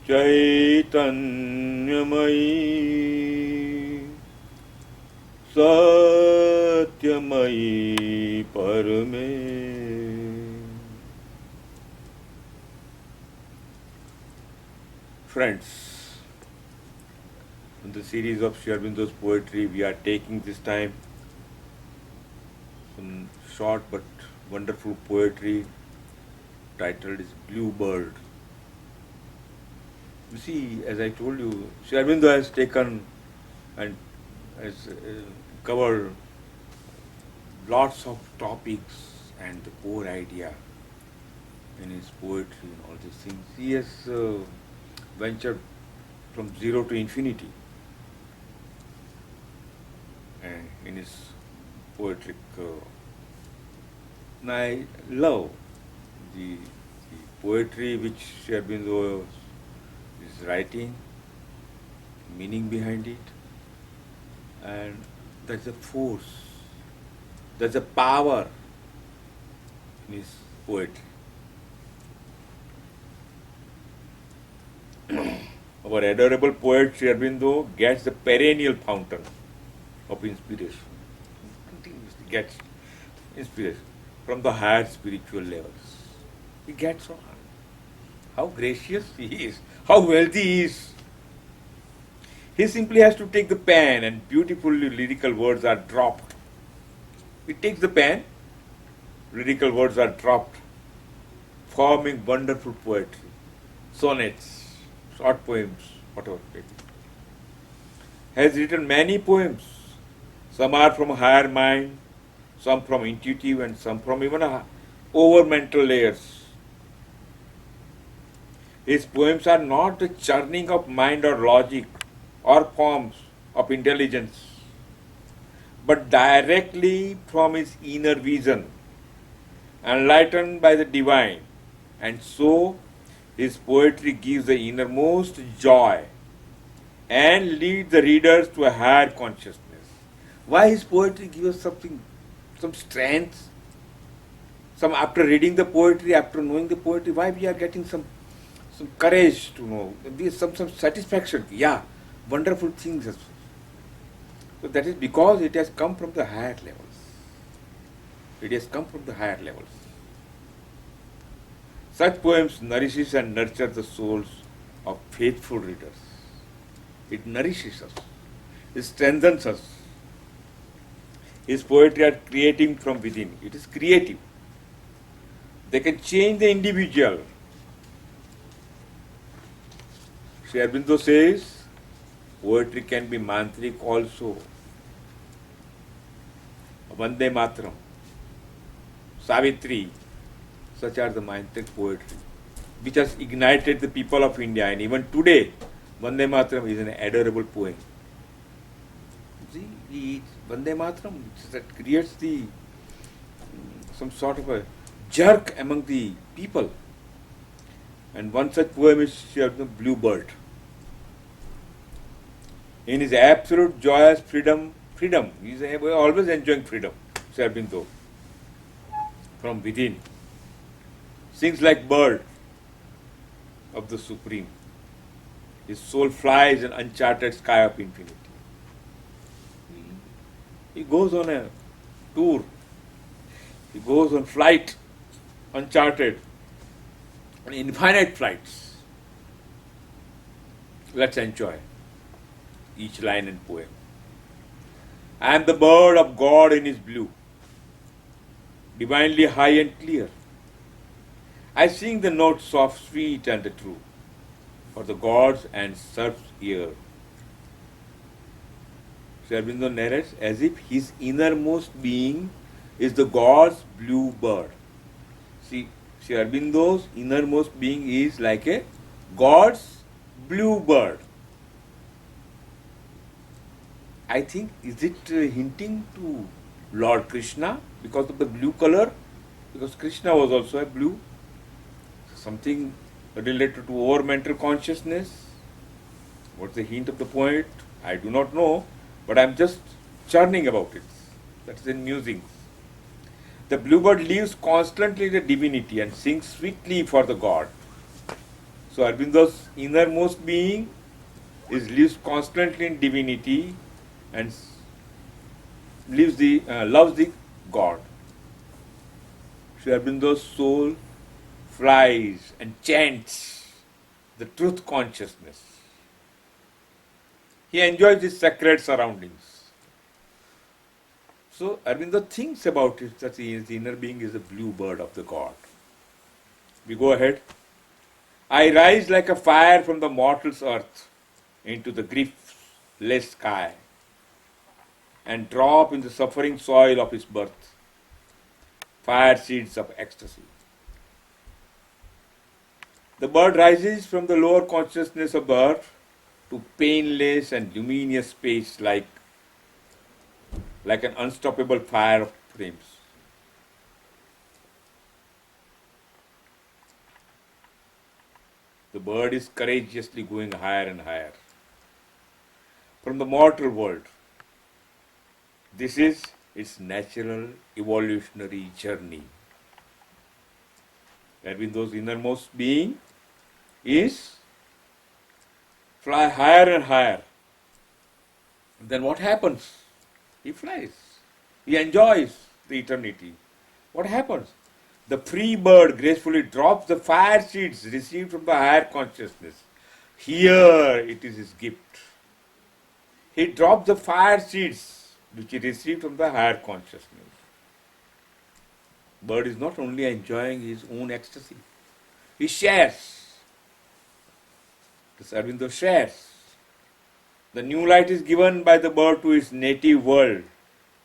चैतन्यमयी सत्यमयी Parme. Friends, in the series of Sri Aurobindo's poetry, we are taking this time some short but wonderful poetry titled is Blue Bird. You see, as I told you, Sri Aurobindo has taken and has covered lots of topics and the core idea in his poetry and all these things. He has ventured from zero to infinity in his poetic. And I love the poetry which Sri Aurobindo is writing, meaning behind it, and there's a force, there's a power in his poetry. Our adorable poet Sri Aurobindo gets the perennial fountain of inspiration. Continuously gets inspiration from the higher spiritual levels. He gets on. How gracious he is, how wealthy he is. He simply has to take the pen and beautifully lyrical words are dropped. He takes the pen, lyrical words are dropped, forming wonderful poetry, sonnets, short poems, whatever. Has written many poems. Some are from higher mind, some from intuitive, and some from even over mental layers. His poems are not the churning of mind or logic or forms of intelligence, but directly from his inner vision, enlightened by the divine, and so his poetry gives the innermost joy and leads the readers to a higher consciousness. Why his poetry gives us something, some strength, some after reading the poetry, after knowing the poetry, why we are getting some courage to know, some satisfaction. Yeah, wonderful things. So that is because it has come from the higher levels. It has come from the higher levels. Such poems nourishes and nurture the souls of faithful readers. It nourishes us. It strengthens us. His poetry are creating from within. It is creative. They can change the individual. Sri Aurobindo says, poetry can be mantric also. Vande Mataram, Savitri, such are the mantric poetry, which has ignited the people of India. And even today, Vande Mataram is an adorable poem. See, Vande Mataram, that creates some sort of a jerk among the people. And one such poem is Blue Bird. In his absolute joyous freedom, he is always enjoying freedom, Sri Aurobindo, from within. Sings like bird of the Supreme. His soul flies in uncharted sky of infinity. He goes on a tour. He goes on flight, uncharted, and infinite flights. Let's enjoy each line and poem. I am the bird of God in his blue, divinely high and clear. I sing the notes soft, sweet, and the true, for the gods and serfs ear. Sri Aurobindo narrates as if his innermost being is the God's blue bird. See, Sri Aurobindo's innermost being is like a God's blue bird. I think, is it hinting to Lord Krishna because of the blue color? Because Krishna was also a blue. Something related to over mental consciousness. What's the hint of the poet? I do not know, but I am just churning about it. That is in musings. The bluebird lives constantly in the divinity and sings sweetly for the God. So Aurobindo's innermost being lives constantly in divinity and loves the God. Sri Aurobindo's soul flies and chants the truth consciousness. He enjoys his sacred surroundings. So Aurobindo thinks about it that his inner being is a blue bird of the God. We go ahead. I rise like a fire from the mortal's earth into the griefless sky and drop in the suffering soil of his birth fire seeds of ecstasy. The bird rises from the lower consciousness of the earth to painless and luminous space like an unstoppable fire of flames. The bird is courageously going higher and higher from the mortal world. This is its natural evolutionary journey. Aurobindo's innermost being is fly higher and higher. Then what happens? He flies. He enjoys the eternity. What happens? The free bird gracefully drops the fire seeds received from the higher consciousness. Here it is his gift. He drops the fire seeds which he received from the higher consciousness. Bird is not only enjoying his own ecstasy, he shares. The Aurobindo shares. The new light is given by the bird to its native world,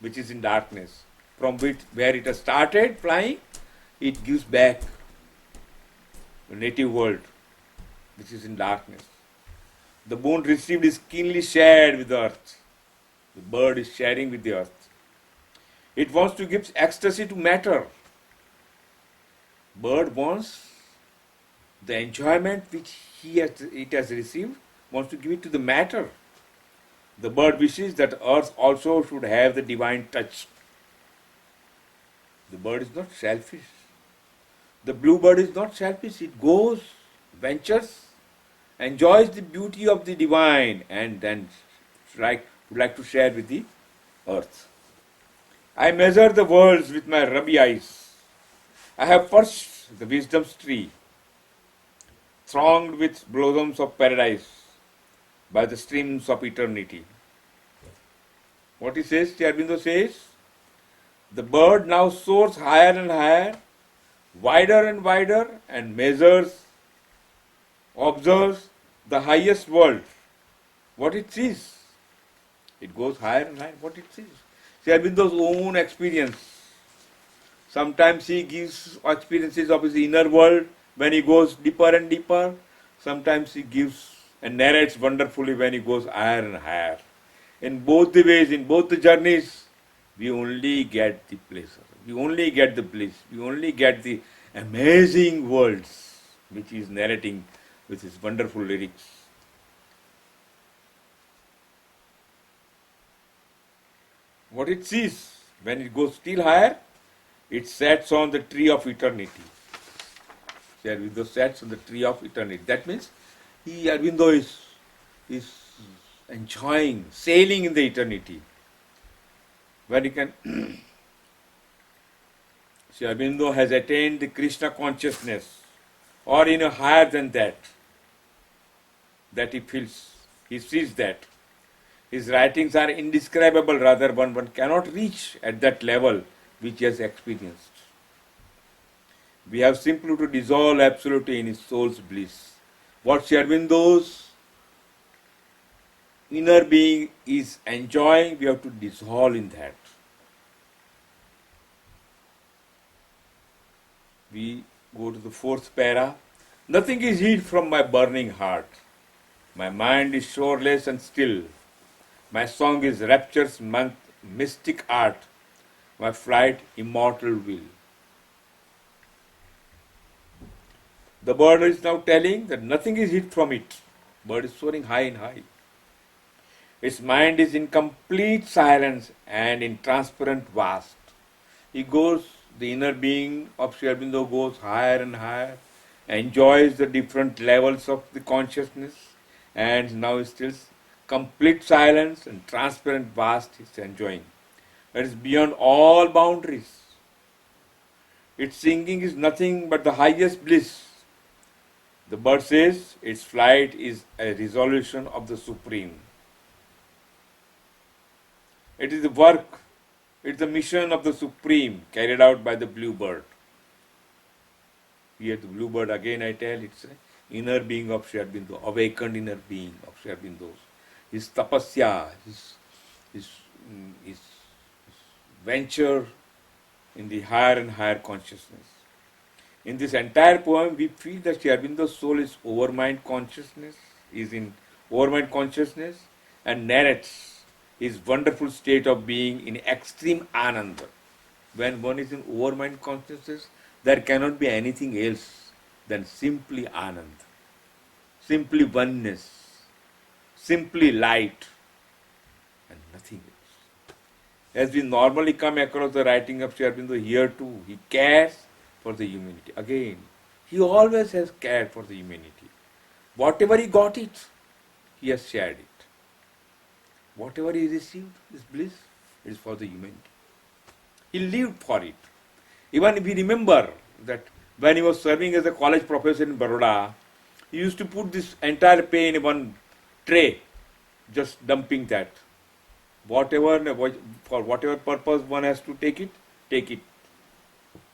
which is in darkness. From where it has started flying, it gives back the native world, which is in darkness. The boon received is keenly shared with the earth. The bird is sharing with the earth. It wants to give ecstasy to matter. Bird wants the enjoyment which it has received, wants to give it to the matter. The bird wishes that earth also should have the divine touch. The bird is not selfish. The bluebird is not selfish. It goes, ventures, enjoys the beauty of the divine, and then would like to share with the earth. I measure the worlds with my ruby eyes. I have perched the wisdom's tree, thronged with blossoms of paradise by the streams of eternity. What he says, Sri Aurobindo says, the bird now soars higher and higher, wider and wider, and measures, observes the highest world, what it sees. It goes higher and higher, what it sees. Sri Aurobindo's own experience. Sometimes he gives experiences of his inner world when he goes deeper and deeper. Sometimes he gives and narrates wonderfully when he goes higher and higher. In both the ways, in both the journeys, we only get the pleasure, we only get the bliss, we only get the amazing worlds which he is narrating with his wonderful lyrics. What it sees, when it goes still higher, it sets on the tree of eternity. Sri Aurobindo sets on the tree of eternity. That means Aurobindo is enjoying, sailing in the eternity. When he can, Sri Aurobindo has attained the Krishna consciousness, or in a higher than that he feels, he sees that. His writings are indescribable, rather one cannot reach at that level which he has experienced. We have simply to dissolve absolutely in his soul's bliss. What Sri Aurobindo's inner being is enjoying, we have to dissolve in that. We go to the fourth para. Nothing is hid from my burning heart. My mind is shoreless and still. My song is rapture's mystic art. My flight immortal will. The bird is now telling that nothing is hid from it. Bird is soaring high and high. Its mind is in complete silence and in transparent vast. He goes, the inner being of Sri Aurobindo goes higher and higher, enjoys the different levels of the consciousness, and now is still complete silence and transparent vast is enjoying. That is beyond all boundaries. Its singing is nothing but the highest bliss. The bird says its flight is a resolution of the Supreme. It is the work, it is the mission of the Supreme carried out by the bluebird. Here the bluebird, again I tell, it's an inner being of Sri Aurobindo, awakened inner being of Sri Aurobindo. His tapasya, his venture in the higher and higher consciousness. In this entire poem, we feel that Sri Aurobindo's soul is overmind consciousness, is in overmind consciousness, and narrates his wonderful state of being in extreme ananda. When one is in overmind consciousness, there cannot be anything else than simply ananda, simply oneness, simply light, and nothing else. As we normally come across the writing of Sri Aurobindo, here too, he cares for the humanity. Again, he always has cared for the humanity. Whatever he got it, he has shared it. Whatever he received, this bliss, it is for the humanity. He lived for it. Even if we remember that when he was serving as a college professor in Vadodara, he used to put this entire pay in one tray, just dumping that. Whatever, for whatever purpose one has to take it, take it.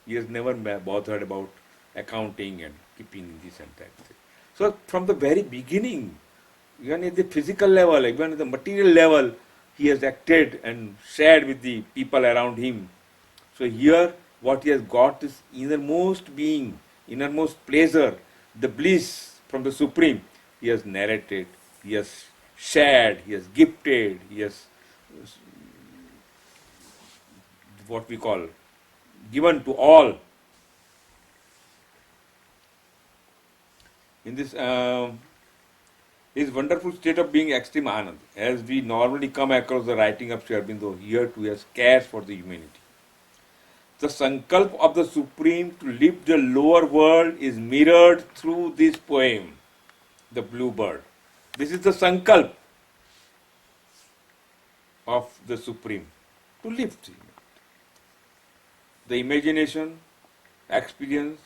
He has never bothered about accounting and keeping this and that. So from the very beginning, even at the physical level, even at the material level, he has acted and shared with the people around him. So here, what he has got is innermost being, innermost pleasure, the bliss from the Supreme. He has narrated, he has shared, he has gifted, he has what we call given to all. In this his wonderful state of being extreme anand, as we normally come across the writing of Sri Aurobindo, here too he has cares for the humanity. The sankalp of the Supreme to lift the lower world is mirrored through this poem, The Bluebird. This is the sankalp of the Supreme, to lift humanity. The imagination, experience,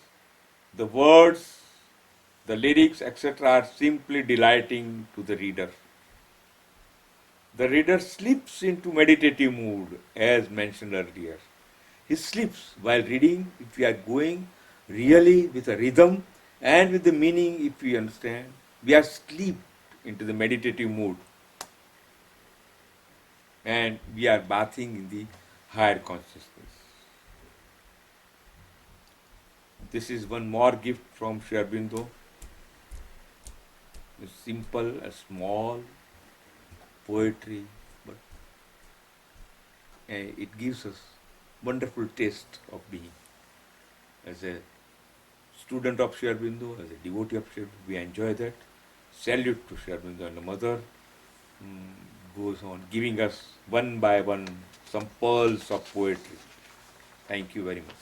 the words, the lyrics, etc. are simply delighting to the reader. The reader slips into meditative mood, as mentioned earlier. He slips while reading, if we are going really with a rhythm and with the meaning, if we understand, we are slipped into the meditative mood. And we are bathing in the higher consciousness. This is one more gift from Sri Aurobindo. It's simple, a small poetry, but it gives us wonderful taste of being. As a student of Sri Aurobindo, as a devotee of Sri Aurobindo, we enjoy that. Salute to Sri Aurobindo, and the mother goes on giving us one by one some pearls of poetry. Thank you very much.